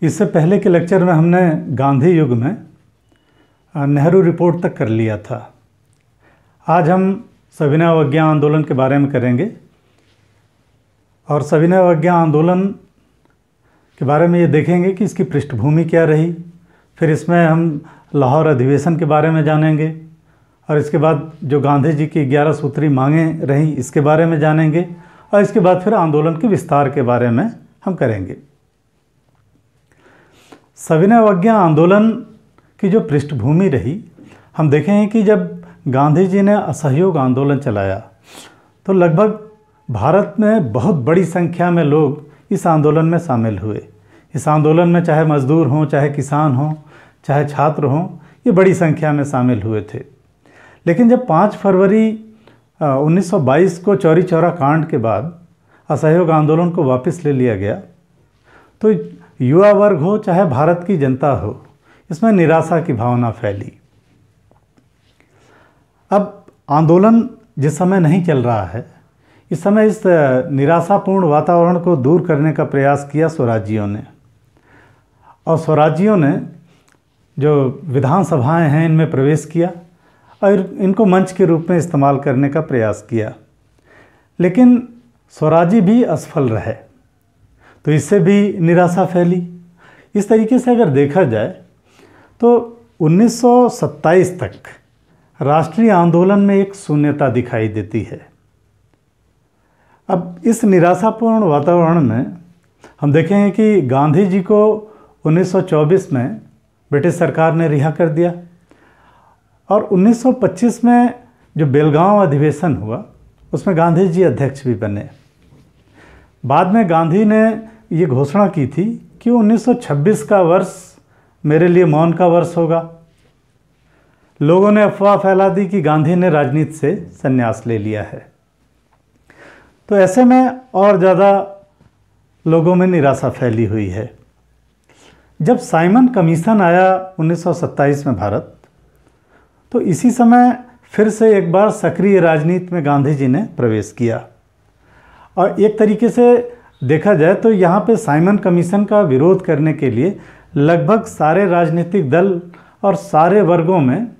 इससे पहले के लेक्चर में हमने गांधी युग में नेहरू रिपोर्ट तक कर लिया था। आज हम सविनय अवज्ञा आंदोलन के बारे में करेंगे और सविनय अवज्ञा आंदोलन के बारे में ये देखेंगे कि इसकी पृष्ठभूमि क्या रही। फिर इसमें हम लाहौर अधिवेशन के बारे में जानेंगे और इसके बाद जो गांधी जी की 11 सूत्री मांगें रहीं इसके बारे में जानेंगे और इसके बाद फिर आंदोलन के विस्तार के बारे में हम करेंगे। सविनय अवज्ञा आंदोलन की जो पृष्ठभूमि रही, हम देखें कि जब गांधी जी ने असहयोग आंदोलन चलाया तो लगभग भारत में बहुत बड़ी संख्या में लोग इस आंदोलन में शामिल हुए। इस आंदोलन में चाहे मजदूर हों, चाहे किसान हों, चाहे छात्र हों, ये बड़ी संख्या में शामिल हुए थे। लेकिन जब 5 फरवरी 1922 को चौरी चौरा कांड के बाद असहयोग आंदोलन को वापस ले लिया गया तो युवा वर्ग हो चाहे भारत की जनता हो, इसमें निराशा की भावना फैली। अब आंदोलन जिस समय नहीं चल रहा है, इस समय इस निराशापूर्ण वातावरण को दूर करने का प्रयास किया स्वराज्यियों ने। और स्वराज्यियों ने जो विधानसभाएं हैं इनमें प्रवेश किया और इनको मंच के रूप में इस्तेमाल करने का प्रयास किया। लेकिन स्वराज्य भी असफल रहे तो इससे भी निराशा फैली। इस तरीके से अगर देखा जाए तो 1927 तक राष्ट्रीय आंदोलन में एक शून्यता दिखाई देती है। अब इस निराशापूर्ण वातावरण में हम देखेंगे कि गांधी जी को 1924 में ब्रिटिश सरकार ने रिहा कर दिया और 1925 में जो बेलगांव अधिवेशन हुआ उसमें गांधी जी अध्यक्ष भी बने। बाद में गांधी ने ये घोषणा की थी कि 1926 का वर्ष मेरे लिए मौन का वर्ष होगा। लोगों ने अफवाह फैला दी कि गांधी ने राजनीति से संन्यास ले लिया है। तो ऐसे में और ज़्यादा लोगों में निराशा फैली हुई है। जब साइमन कमीशन आया 1927 में भारत, तो इसी समय फिर से एक बार सक्रिय राजनीति में गांधी जी ने प्रवेश किया। और एक तरीके से देखा जाए तो यहाँ पे साइमन कमीशन का विरोध करने के लिए लगभग सारे राजनीतिक दल और सारे वर्गों में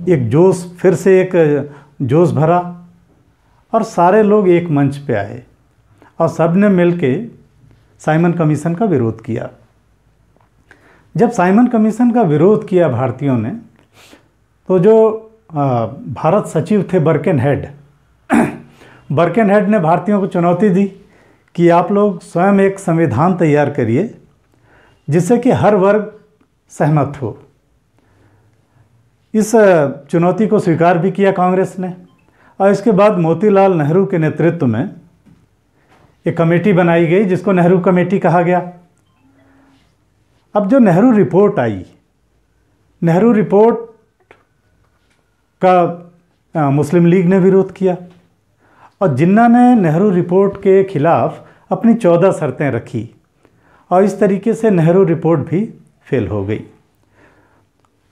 एक जोश, फिर से एक जोश भरा और सारे लोग एक मंच पे आए और सब ने मिलके साइमन कमीशन का विरोध किया। जब साइमन कमीशन का विरोध किया भारतीयों ने, तो जो भारत सचिव थे बर्केनहेड ने भारतीयों को चुनौती दी कि आप लोग स्वयं एक संविधान तैयार करिए जिससे कि हर वर्ग सहमत हो। इस चुनौती को स्वीकार भी किया कांग्रेस ने और इसके बाद मोतीलाल नेहरू के नेतृत्व में एक कमेटी बनाई गई जिसको नेहरू कमेटी कहा गया। अब जो नेहरू रिपोर्ट आई, नेहरू रिपोर्ट का मुस्लिम लीग ने विरोध किया और जिन्ना ने नेहरू रिपोर्ट के खिलाफ अपनी 14 शर्तें रखी और इस तरीके से नेहरू रिपोर्ट भी फेल हो गई।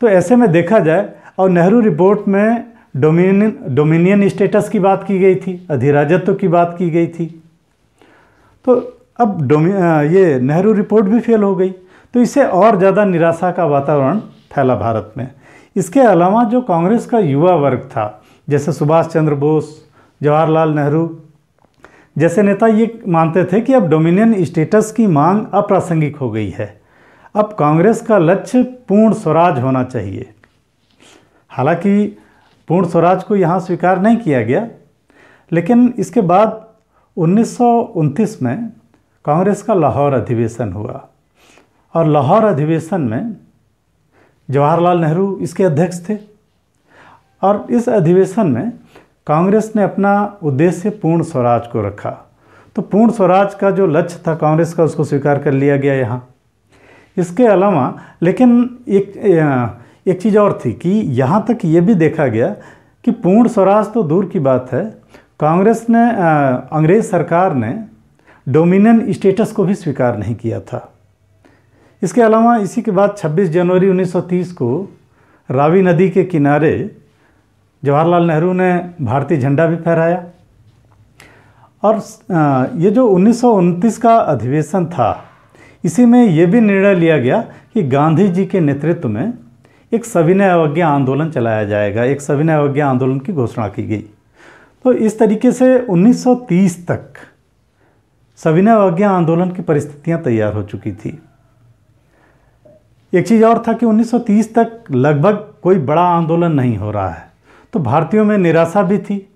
तो ऐसे में देखा जाए, और नेहरू रिपोर्ट में डोमिनियन स्टेटस की बात की गई थी, अधिराजत्व की बात की गई थी। तो अब ये नेहरू रिपोर्ट भी फेल हो गई, तो इससे और ज़्यादा निराशा का वातावरण फैला भारत में। इसके अलावा जो कांग्रेस का युवा वर्ग था, जैसे सुभाष चंद्र बोस, जवाहरलाल नेहरू जैसे नेता, ये मानते थे कि अब डोमिनियन स्टेटस की मांग अप्रासंगिक हो गई है। अब कांग्रेस का लक्ष्य पूर्ण स्वराज होना चाहिए। हालांकि पूर्ण स्वराज को यहाँ स्वीकार नहीं किया गया, लेकिन इसके बाद 1929 में कांग्रेस का लाहौर अधिवेशन हुआ और लाहौर अधिवेशन में जवाहरलाल नेहरू इसके अध्यक्ष थे और इस अधिवेशन में कांग्रेस ने अपना उद्देश्य पूर्ण स्वराज को रखा। तो पूर्ण स्वराज का जो लक्ष्य था कांग्रेस का, उसको स्वीकार कर लिया गया यहाँ। इसके अलावा लेकिन एक चीज़ और थी कि यहाँ तक ये भी देखा गया कि पूर्ण स्वराज तो दूर की बात है, कांग्रेस ने अंग्रेज़ सरकार ने डोमिनियन स्टेटस को भी स्वीकार नहीं किया था। इसके अलावा इसी के बाद 26 जनवरी 1930 को रावी नदी के किनारे जवाहरलाल नेहरू ने भारतीय झंडा भी फहराया और ये जो 1929 का अधिवेशन था, इसी में ये भी निर्णय लिया गया कि गांधी जी के नेतृत्व में एक सविनय अवज्ञा आंदोलन चलाया जाएगा। एक सविनय अवज्ञा आंदोलन की घोषणा की गई। तो इस तरीके से 1930 तक सविनय अवज्ञा आंदोलन की परिस्थितियां तैयार हो चुकी थी। एक चीज़ और था कि 1930 तक लगभग कोई बड़ा आंदोलन नहीं हो रहा है, तो भारतीयों में निराशा भी थी।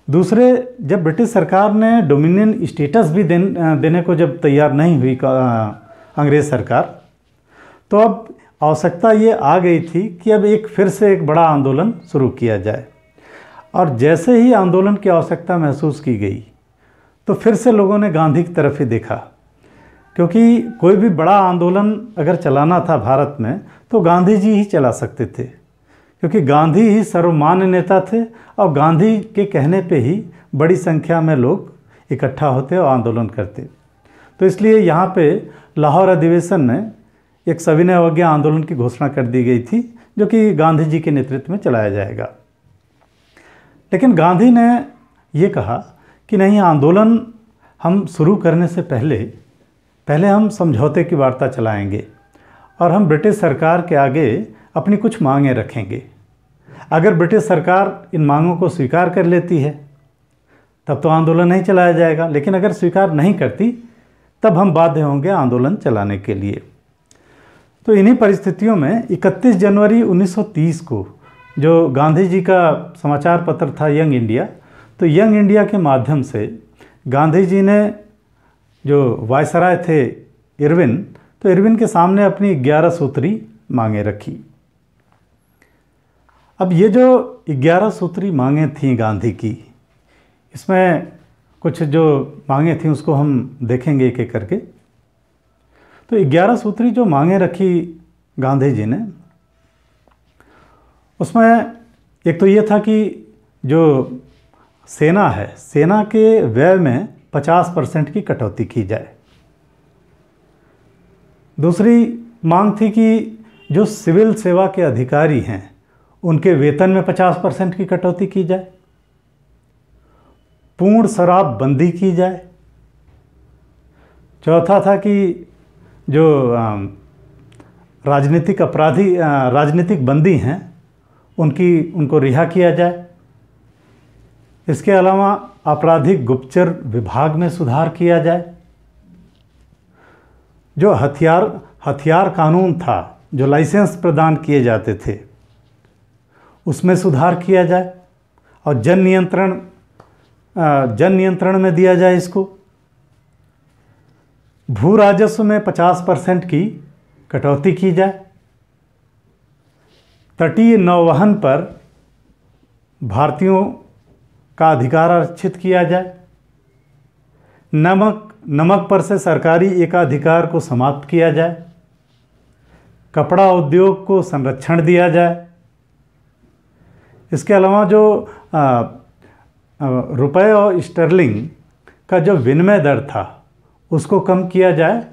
दूसरे, जब ब्रिटिश सरकार ने डोमिनियन स्टेटस भी देने को जब तैयार नहीं हुई अंग्रेज़ सरकार, तो अब आवश्यकता ये आ गई थी कि अब फिर से एक बड़ा आंदोलन शुरू किया जाए। और जैसे ही आंदोलन की आवश्यकता महसूस की गई तो फिर से लोगों ने गांधी की तरफ ही देखा, क्योंकि कोई भी बड़ा आंदोलन अगर चलाना था भारत में तो गांधी जी ही चला सकते थे, क्योंकि गांधी ही सर्वमान्य नेता थे और गांधी के कहने पे ही बड़ी संख्या में लोग इकट्ठा होते और आंदोलन करते। तो इसलिए यहाँ पे लाहौर अधिवेशन में एक सविनय अवज्ञा आंदोलन की घोषणा कर दी गई थी, जो कि गांधी जी के नेतृत्व में चलाया जाएगा। लेकिन गांधी ने ये कहा कि नहीं, आंदोलन हम शुरू करने से पहले हम समझौते की वार्ता चलाएंगे और हम ब्रिटिश सरकार के आगे अपनी कुछ मांगें रखेंगे। अगर ब्रिटिश सरकार इन मांगों को स्वीकार कर लेती है तब तो आंदोलन नहीं चलाया जाएगा, लेकिन अगर स्वीकार नहीं करती तब हम बाध्य होंगे आंदोलन चलाने के लिए। तो इन्हीं परिस्थितियों में 31 जनवरी 1930 को जो गांधी जी का समाचार पत्र था यंग इंडिया, तो यंग इंडिया के माध्यम से गांधी जी ने जो वायसराय थे इरविन, तो इरविन के सामने अपनी 11 सूत्री मांगें रखी। अब ये जो 11 सूत्री मांगें थीं गांधी की, इसमें कुछ जो मांगें थीं उसको हम देखेंगे एक एक करके। तो 11 सूत्री जो मांगें रखी गांधी जी ने, उसमें एक तो ये था कि जो सेना है, सेना के व्यय में 50% की कटौती की जाए। दूसरी मांग थी कि जो सिविल सेवा के अधिकारी हैं उनके वेतन में 50% की कटौती की जाए। पूर्ण शराबबंदी की जाए। चौथा था कि जो राजनीतिक बंदी हैं उनको रिहा किया जाए। इसके अलावा आपराधिक गुप्तचर विभाग में सुधार किया जाए। जो हथियार कानून था, जो लाइसेंस प्रदान किए जाते थे, उसमें सुधार किया जाए और जन नियंत्रण में दिया जाए इसको। भू राजस्व में 50% की कटौती की जाए। तटीय नौवहन पर भारतीयों का अधिकार आरक्षित किया जाए। नमक पर से सरकारी एकाधिकार को समाप्त किया जाए। कपड़ा उद्योग को संरक्षण दिया जाए। इसके अलावा जो रुपए और स्टर्लिंग का जो विनिमय दर था उसको कम किया जाए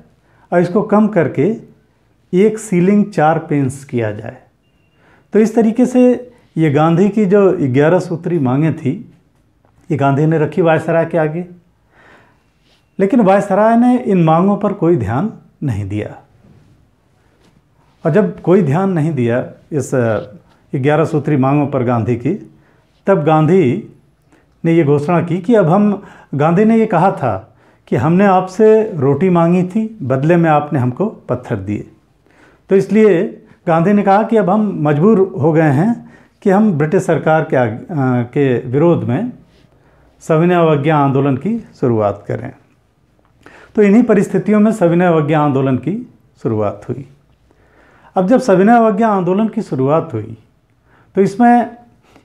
और इसको कम करके 1 सीलिंग 4 पेंस किया जाए। तो इस तरीके से ये गांधी की जो 11 सूत्री मांगें थी, ये गांधी ने रखी वायसराय के आगे। लेकिन वायसराय ने इन मांगों पर कोई ध्यान नहीं दिया। और जब कोई ध्यान नहीं दिया इस 11 सूत्री मांगों पर गांधी की, तब गांधी ने ये घोषणा की कि गांधी ने ये कहा था कि हमने आपसे रोटी मांगी थी, बदले में आपने हमको पत्थर दिए। तो इसलिए गांधी ने कहा कि अब हम मजबूर हो गए हैं कि हम ब्रिटिश सरकार के विरोध में सविनय अवज्ञा आंदोलन की शुरुआत करें। तो इन्हीं परिस्थितियों में सविनय अवज्ञा आंदोलन की शुरुआत हुई। अब जब सविनय अवज्ञा आंदोलन की शुरुआत हुई तो इसमें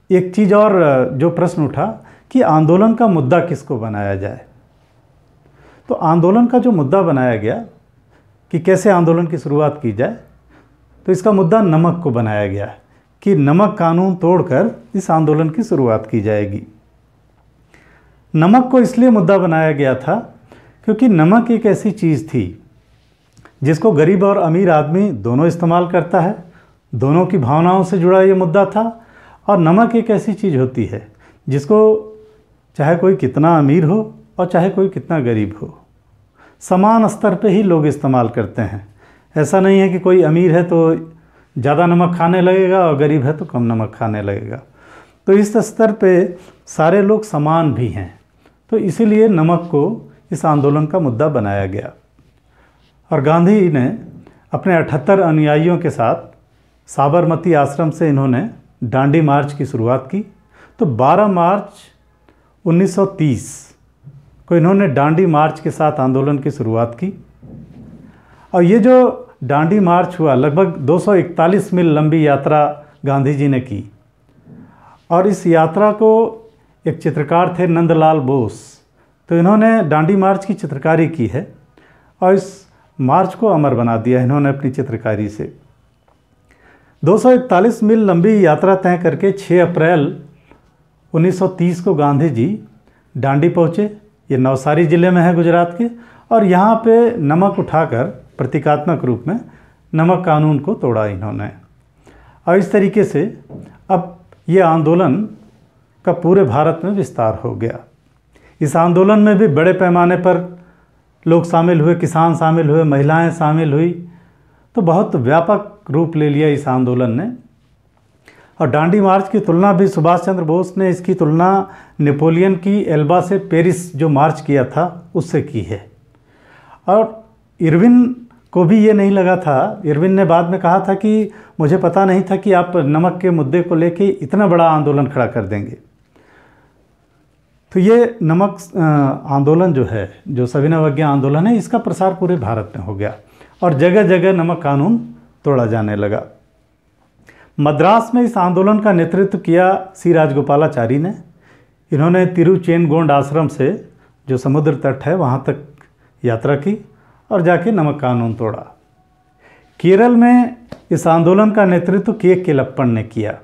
एक चीज़ और जो प्रश्न उठा कि आंदोलन का मुद्दा किसको बनाया जाए। तो आंदोलन का जो मुद्दा बनाया गया कि कैसे आंदोलन की शुरुआत की जाए, तो इसका मुद्दा नमक को बनाया गया कि नमक कानून तोड़कर इस आंदोलन की शुरुआत की जाएगी। नमक को इसलिए मुद्दा बनाया गया था क्योंकि नमक एक ऐसी चीज़ थी जिसको गरीब और अमीर आदमी दोनों इस्तेमाल करता है। दोनों की भावनाओं से जुड़ा ये मुद्दा था। और नमक एक ऐसी चीज़ होती है जिसको चाहे कोई कितना अमीर हो और चाहे कोई कितना गरीब हो, समान स्तर पे ही लोग इस्तेमाल करते हैं। ऐसा नहीं है कि कोई अमीर है तो ज़्यादा नमक खाने लगेगा और गरीब है तो कम नमक खाने लगेगा। तो इस स्तर पे सारे लोग समान भी हैं। तो इसीलिए नमक को इस आंदोलन का मुद्दा बनाया गया और गांधी ने अपने 78 अनुयायियों के साथ साबरमती आश्रम से इन्होंने डांडी मार्च की शुरुआत की। तो 12 मार्च 1930 को इन्होंने डांडी मार्च के साथ आंदोलन की शुरुआत की और ये जो डांडी मार्च हुआ, लगभग 241 मील लंबी यात्रा गांधी जी ने की। और इस यात्रा को एक चित्रकार थे नंदलाल बोस, तो इन्होंने डांडी मार्च की चित्रकारी की है और इस मार्च को अमर बना दिया इन्होंने अपनी चित्रकारी से। 241 मील लंबी यात्रा तय करके 6 अप्रैल 1930 को गांधी जी डांडी पहुँचे। ये नवसारी ज़िले में है गुजरात के, और यहाँ पे नमक उठाकर प्रतीकात्मक रूप में नमक कानून को तोड़ा इन्होंने। और इस तरीके से अब ये आंदोलन का पूरे भारत में विस्तार हो गया। इस आंदोलन में भी बड़े पैमाने पर लोग शामिल हुए, किसान शामिल हुए, महिलाएं शामिल हुई। तो बहुत व्यापक रूप ले लिया इस आंदोलन ने। और डांडी मार्च की तुलना भी सुभाष चंद्र बोस ने इसकी तुलना नेपोलियन की एल्बा से पेरिस जो मार्च किया था उससे की है। और इरविन को भी ये नहीं लगा था, इरविन ने बाद में कहा था कि मुझे पता नहीं था कि आप नमक के मुद्दे को लेके इतना बड़ा आंदोलन खड़ा कर देंगे। तो ये नमक आंदोलन जो है, जो सविनय अवज्ञा आंदोलन है, इसका प्रसार पूरे भारत में हो गया और जगह जगह नमक कानून तोड़ा जाने लगा। मद्रास में इस आंदोलन का नेतृत्व किया सी राजगोपालाचारी ने। इन्होंने तिरुचेनगोंड आश्रम से जो समुद्र तट है वहाँ तक यात्रा की और जाके नमक कानून तोड़ा। केरल में इस आंदोलन का नेतृत्व के केलप्पन ने किया।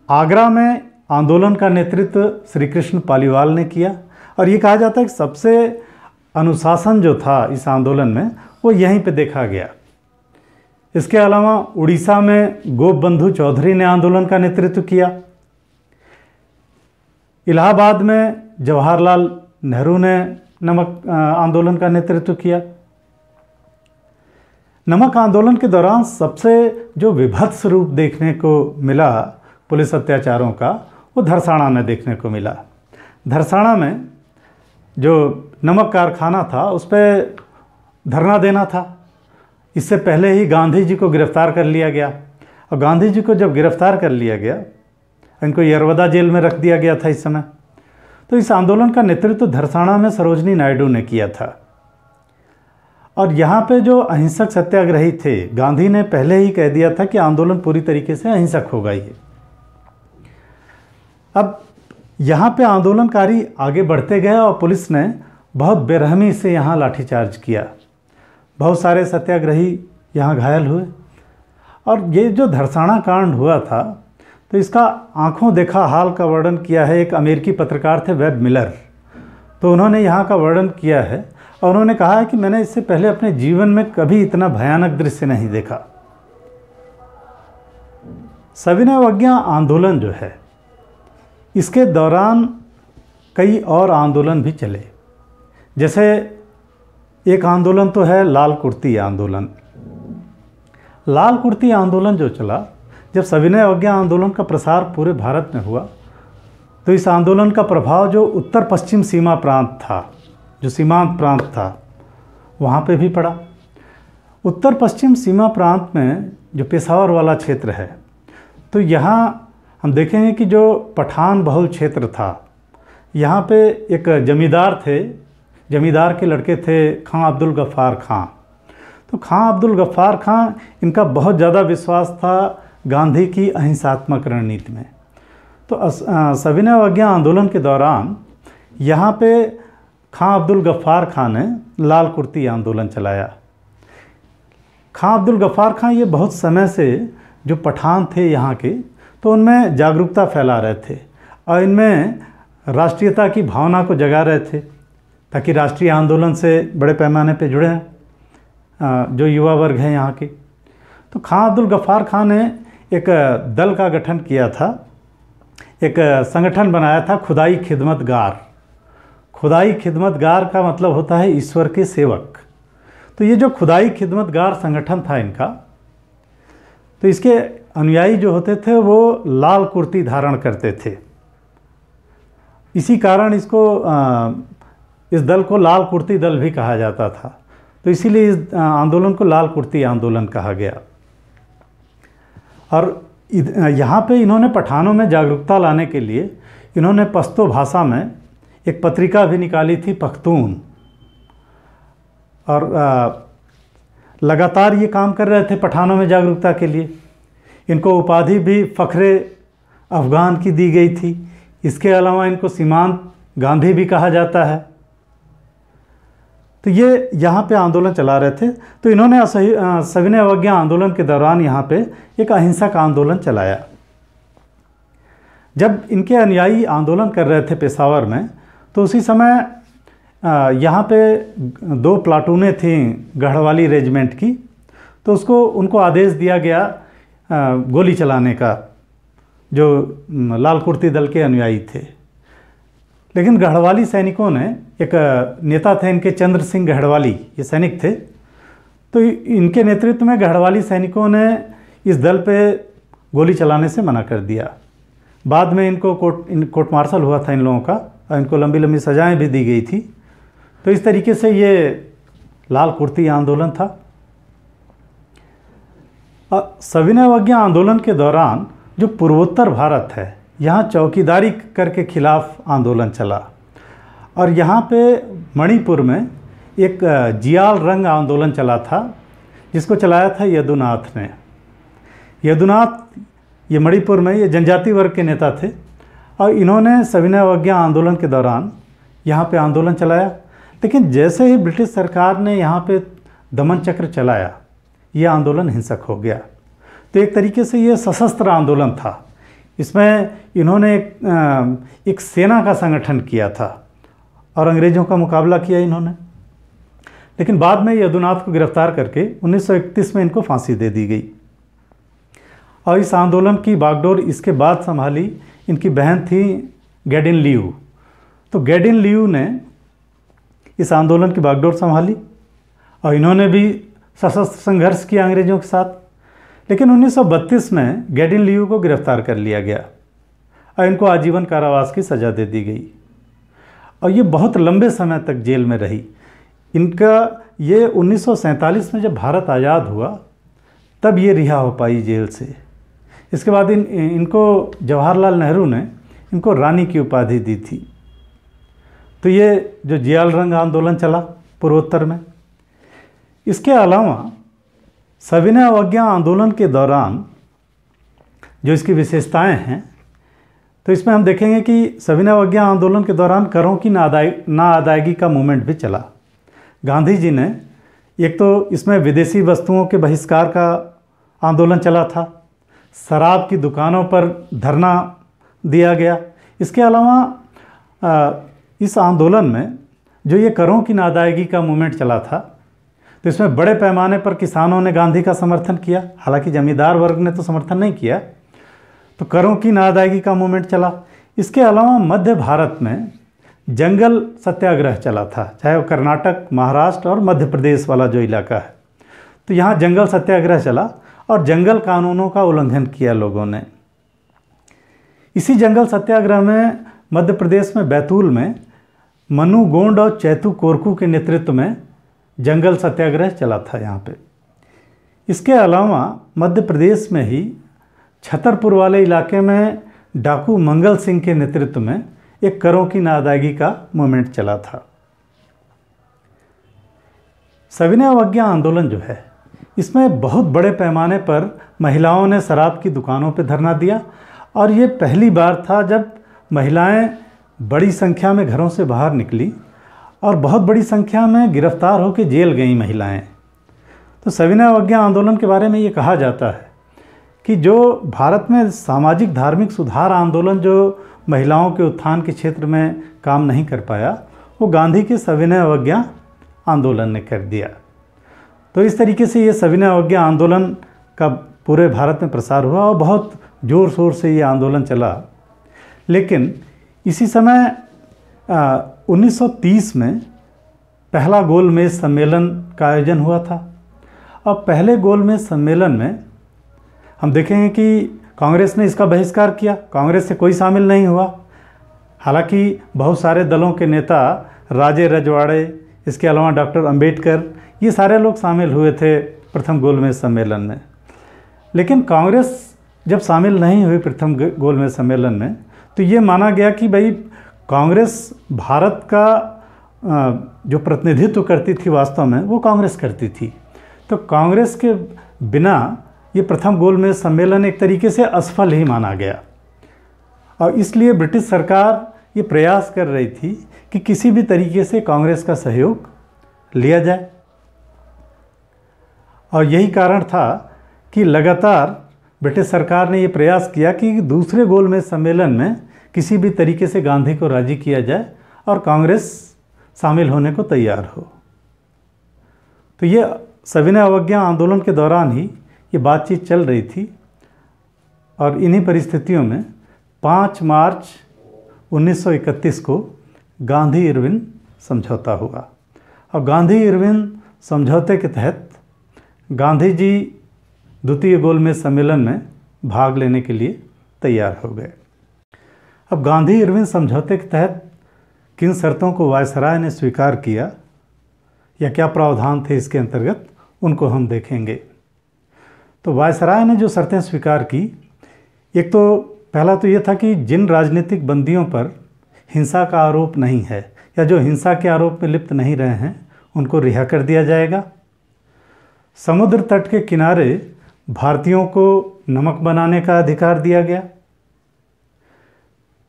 आगरा में आंदोलन का नेतृत्व श्री कृष्ण पालीवाल ने किया और ये कहा जाता है कि सबसे अनुशासन जो था इस आंदोलन में वो यहीं पे देखा गया। इसके अलावा उड़ीसा में गोपबंधु चौधरी ने आंदोलन का नेतृत्व किया। इलाहाबाद में जवाहरलाल नेहरू ने नमक आंदोलन का नेतृत्व किया। नमक आंदोलन के दौरान सबसे जो विभत्स रूप देखने को मिला पुलिस अत्याचारों का, वो धरसाना में देखने को मिला। धरसाना में जो नमक कारखाना था उस पर धरना देना था। इससे पहले ही गांधी जी को गिरफ्तार कर लिया गया और गांधी जी को जब गिरफ्तार कर लिया गया, इनको यरवदा जेल में रख दिया गया था इस समय। तो इस आंदोलन का नेतृत्व धरसाना में सरोजनी नायडू ने किया था। और यहाँ पे जो अहिंसक सत्याग्रही थे, गांधी ने पहले ही कह दिया था कि आंदोलन पूरी तरीके से अहिंसक होगा ये। अब यहाँ पे आंदोलनकारी आगे बढ़ते गए और पुलिस ने बहुत बेरहमी से यहाँ लाठीचार्ज किया। बहुत सारे सत्याग्रही यहाँ घायल हुए। और ये जो धरसाना कांड हुआ था, तो इसका आंखों देखा हाल का वर्णन किया है एक अमेरिकी पत्रकार थे वेब मिलर। तो उन्होंने यहाँ का वर्णन किया है और उन्होंने कहा है कि मैंने इससे पहले अपने जीवन में कभी इतना भयानक दृश्य नहीं देखा। सविनय अवज्ञा आंदोलन जो है, इसके दौरान कई और आंदोलन भी चले। जैसे एक आंदोलन तो है लाल कुर्ती आंदोलन। लाल कुर्ती आंदोलन जो चला, जब सविनय अवज्ञा आंदोलन का प्रसार पूरे भारत में हुआ, तो इस आंदोलन का प्रभाव जो उत्तर पश्चिम सीमा प्रांत था, जो सीमांत प्रांत था, वहाँ पे भी पड़ा। उत्तर पश्चिम सीमा प्रांत में जो पेशावर वाला क्षेत्र है, तो यहाँ हम देखेंगे कि जो पठान बहुल क्षेत्र था, यहाँ पे एक जमींदार थे, जमींदार के लड़के थे खां अब्दुल गफ्फार खां। तो खां अब्दुल गफ्फार खां, इनका बहुत ज़्यादा विश्वास था गांधी की अहिंसात्मक रणनीति में। तो सविनय अवज्ञा आंदोलन के दौरान यहाँ पे खां अब्दुल गफ्फार खां ने लाल कुर्ती आंदोलन चलाया। खां अब्दुल गफ्फार खां ये बहुत समय से जो पठान थे यहाँ के, तो उनमें जागरूकता फैला रहे थे और इनमें राष्ट्रीयता की भावना को जगा रहे थे, ताकि राष्ट्रीय आंदोलन से बड़े पैमाने पे जुड़े हैं जो युवा वर्ग हैं यहाँ के। तो खां अब्दुल गफ्फार खां ने एक दल का गठन किया था, एक संगठन बनाया था खुदाई खिदमतगार। खुदाई खिदमतगार का मतलब होता है ईश्वर के सेवक। तो ये जो खुदाई खिदमतगार संगठन था इनका, तो इसके अनुयायी जो होते थे वो लाल कुर्ती धारण करते थे। इसी कारण इसको इस दल को लाल कुर्ती दल भी कहा जाता था। तो इसीलिए इस आंदोलन को लाल कुर्ती आंदोलन कहा गया। और यहाँ पे इन्होंने पठानों में जागरूकता लाने के लिए इन्होंने पश्तो भाषा में एक पत्रिका भी निकाली थी, पख्तून। और लगातार ये काम कर रहे थे पठानों में जागरूकता के लिए। इनको उपाधि भी फ़ख्रे अफ़गान की दी गई थी। इसके अलावा इनको सीमांत गांधी भी कहा जाता है। तो ये यहाँ पे आंदोलन चला रहे थे। तो इन्होंने सविनय अवज्ञा आंदोलन के दौरान यहाँ पे एक अहिंसक आंदोलन चलाया। जब इनके अनुयायी आंदोलन कर रहे थे पेशावर में, तो उसी समय यहाँ पे 2 प्लाटूनें थीं गढ़वाली रेजिमेंट की। तो उनको आदेश दिया गया गोली चलाने का, जो लाल कुर्ती दल के अनुयायी थे। लेकिन गढ़वाली सैनिकों ने, एक नेता थे इनके चंद्र सिंह गढ़वाली, ये सैनिक थे। तो इनके नेतृत्व में गढ़वाली सैनिकों ने इस दल पे गोली चलाने से मना कर दिया। बाद में इनको कोर्ट मार्शल हुआ था इन लोगों का, और इनको लंबी लंबी सजाएं भी दी गई थी। तो इस तरीके से ये लाल कुर्ती आंदोलन था। सविनय अवज्ञा आंदोलन के दौरान जो पूर्वोत्तर भारत है, यहाँ चौकीदारी कर के खिलाफ आंदोलन चला। और यहाँ पे मणिपुर में एक जियाल रंग आंदोलन चला था, जिसको चलाया था यदुनाथ ने। यदुनाथ ये मणिपुर में ये जनजाति वर्ग के नेता थे, और इन्होंने सविनय अवज्ञा आंदोलन के दौरान यहाँ पे आंदोलन चलाया। लेकिन जैसे ही ब्रिटिश सरकार ने यहाँ पे दमन चक्र चलाया, ये आंदोलन हिंसक हो गया। तो एक तरीके से ये सशस्त्र आंदोलन था। इसमें इन्होंने एक सेना का संगठन किया था और अंग्रेज़ों का मुकाबला किया इन्होंने। लेकिन बाद में यदुनाथ को गिरफ्तार करके 1931 में इनको फांसी दे दी गई। और इस आंदोलन की बागडोर इसके बाद संभाली इनकी बहन थी गैडिन लियू। तो गैडिन लियू ने इस आंदोलन की बागडोर संभाली, और इन्होंने भी सशस्त्र संघर्ष किया अंग्रेज़ों के साथ। लेकिन 1932 में गैडिन लियू को गिरफ्तार कर लिया गया और इनको आजीवन कारावास की सज़ा दे दी गई। और ये बहुत लंबे समय तक जेल में रही। इनका ये 1947 में जब भारत आज़ाद हुआ, तब ये रिहा हो पाई जेल से। इसके बाद इनको जवाहरलाल नेहरू ने इनको रानी की उपाधि दी थी। तो ये जो जियाल रंग आंदोलन चला पूर्वोत्तर में। इसके अलावा सविनय अवज्ञा आंदोलन के दौरान जो इसकी विशेषताएं हैं, तो इसमें हम देखेंगे कि सविनय अवज्ञा आंदोलन के दौरान करों की ना अदायगी का मूवमेंट भी चला। गांधी जी ने, एक तो इसमें विदेशी वस्तुओं के बहिष्कार का आंदोलन चला था, शराब की दुकानों पर धरना दिया गया। इसके अलावा इस आंदोलन में जो ये करों की ना अदायगी का मूवमेंट चला था, तो इसमें बड़े पैमाने पर किसानों ने गांधी का समर्थन किया। हालांकि जमींदार वर्ग ने तो समर्थन नहीं किया। तो करों की ना अदायगी का मूवमेंट चला। इसके अलावा मध्य भारत में जंगल सत्याग्रह चला था, चाहे वो कर्नाटक, महाराष्ट्र और मध्य प्रदेश वाला जो इलाका है। तो यहाँ जंगल सत्याग्रह चला और जंगल कानूनों का उल्लंघन किया लोगों ने। इसी जंगल सत्याग्रह में मध्य प्रदेश में बैतूल में मनु गोंड और चैतू कोरकू के नेतृत्व में जंगल सत्याग्रह चला था यहाँ पे। इसके अलावा मध्य प्रदेश में ही छतरपुर वाले इलाके में डाकू मंगल सिंह के नेतृत्व में एक करों की ना अदायगी का मूवमेंट चला था। सविनय अवज्ञा आंदोलन जो है, इसमें बहुत बड़े पैमाने पर महिलाओं ने शराब की दुकानों पर धरना दिया। और ये पहली बार था जब महिलाएं बड़ी संख्या में घरों से बाहर निकली और बहुत बड़ी संख्या में गिरफ्तार होकर जेल गई महिलाएं। तो सविनय अवज्ञा आंदोलन के बारे में ये कहा जाता है कि जो भारत में सामाजिक धार्मिक सुधार आंदोलन जो महिलाओं के उत्थान के क्षेत्र में काम नहीं कर पाया, वो गांधी के सविनय अवज्ञा आंदोलन ने कर दिया। तो इस तरीके से ये सविनय अवज्ञा आंदोलन का पूरे भारत में प्रसार हुआ और बहुत ज़ोर शोर से ये आंदोलन चला। लेकिन इसी समय 1930 में पहला गोलमेज सम्मेलन का आयोजन हुआ था। अब पहले गोलमेज सम्मेलन में हम देखेंगे कि कांग्रेस ने इसका बहिष्कार किया, कांग्रेस से कोई शामिल नहीं हुआ। हालांकि बहुत सारे दलों के नेता, राजे रजवाड़े, इसके अलावा डॉक्टर अंबेडकर, ये सारे लोग शामिल हुए थे प्रथम गोलमेज सम्मेलन में। लेकिन कांग्रेस जब शामिल नहीं हुई प्रथम गोलमेज सम्मेलन में, तो ये माना गया कि भाई कांग्रेस भारत का जो प्रतिनिधित्व करती थी वास्तव में वो कांग्रेस करती थी। तो कांग्रेस के बिना ये प्रथम गोलमेज सम्मेलन एक तरीके से असफल ही माना गया, और इसलिए ब्रिटिश सरकार ये प्रयास कर रही थी कि किसी भी तरीके से कांग्रेस का सहयोग लिया जाए। और यही कारण था कि लगातार ब्रिटिश सरकार ने ये प्रयास किया कि दूसरे गोलमेज सम्मेलन में किसी भी तरीके से गांधी को राजी किया जाए और कांग्रेस शामिल होने को तैयार हो। तो ये सविनय अवज्ञा आंदोलन के दौरान ही ये बातचीत चल रही थी, और इन्हीं परिस्थितियों में 5 मार्च 1931 को गांधी इरविन समझौता हुआ। और गांधी इरविन समझौते के तहत गांधी जी द्वितीय गोलमेज सम्मेलन में भाग लेने के लिए तैयार हो गए। अब गांधी इरविन समझौते के तहत किन शर्तों को वायसराय ने स्वीकार किया या क्या प्रावधान थे इसके अंतर्गत, उनको हम देखेंगे। तो वायसराय ने जो शर्तें स्वीकार की, एक तो पहला तो ये था कि जिन राजनीतिक बंदियों पर हिंसा का आरोप नहीं है या जो हिंसा के आरोप में लिप्त नहीं रहे हैं, उनको रिहा कर दिया जाएगा। समुद्र तट के किनारे भारतीयों को नमक बनाने का अधिकार दिया गया।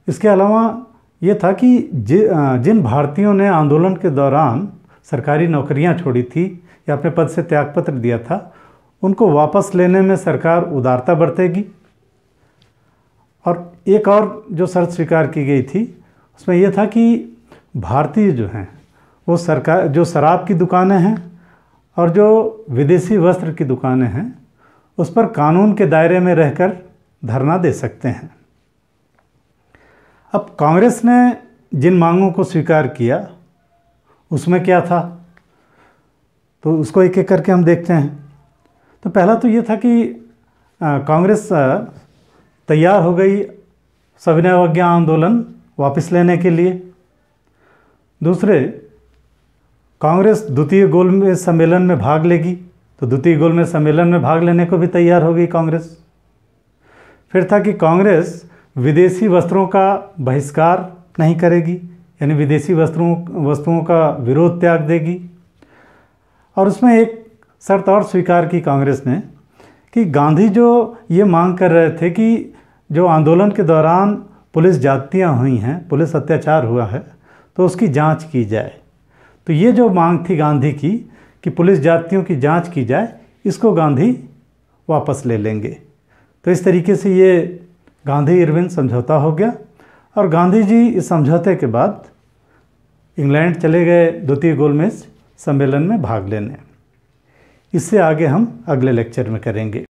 इसके अलावा ये था कि जिन भारतीयों ने आंदोलन के दौरान सरकारी नौकरियां छोड़ी थी या अपने पद से त्यागपत्र दिया था, उनको वापस लेने में सरकार उदारता बरतेगी। और एक और जो शर्त स्वीकार की गई थी, उसमें यह था कि भारतीय जो हैं वो सरकार जो शराब की दुकानें हैं और जो विदेशी वस्त्र की दुकानें हैं, उस पर कानून के दायरे में रहकर धरना दे सकते हैं। अब कांग्रेस ने जिन मांगों को स्वीकार किया उसमें क्या था, तो उसको एक एक करके हम देखते हैं। तो पहला तो ये था कि कांग्रेस तैयार हो गई सविनय अवज्ञा आंदोलन वापस लेने के लिए। दूसरे, कांग्रेस द्वितीय गोलमेज सम्मेलन में भाग लेगी, तो द्वितीय गोलमेज सम्मेलन में भाग लेने को भी तैयार हो गई कांग्रेस। फिर था कि कांग्रेस विदेशी वस्त्रों का बहिष्कार नहीं करेगी, यानी विदेशी वस्तुओं का विरोध त्याग देगी। और उसमें एक शर्त और स्वीकार की कांग्रेस ने कि गांधी जो ये मांग कर रहे थे कि जो आंदोलन के दौरान पुलिस ज्यादतियाँ हुई हैं, पुलिस अत्याचार हुआ है, तो उसकी जांच की जाए। तो ये जो मांग थी गांधी की कि पुलिस ज्यादतियों की जांच की जाए, इसको गांधी वापस ले लेंगे। तो इस तरीके से ये गांधी इरविन समझौता हो गया, और गांधी जी इस समझौते के बाद इंग्लैंड चले गए द्वितीय गोलमेज सम्मेलन में भाग लेने। इससे आगे हम अगले लेक्चर में करेंगे।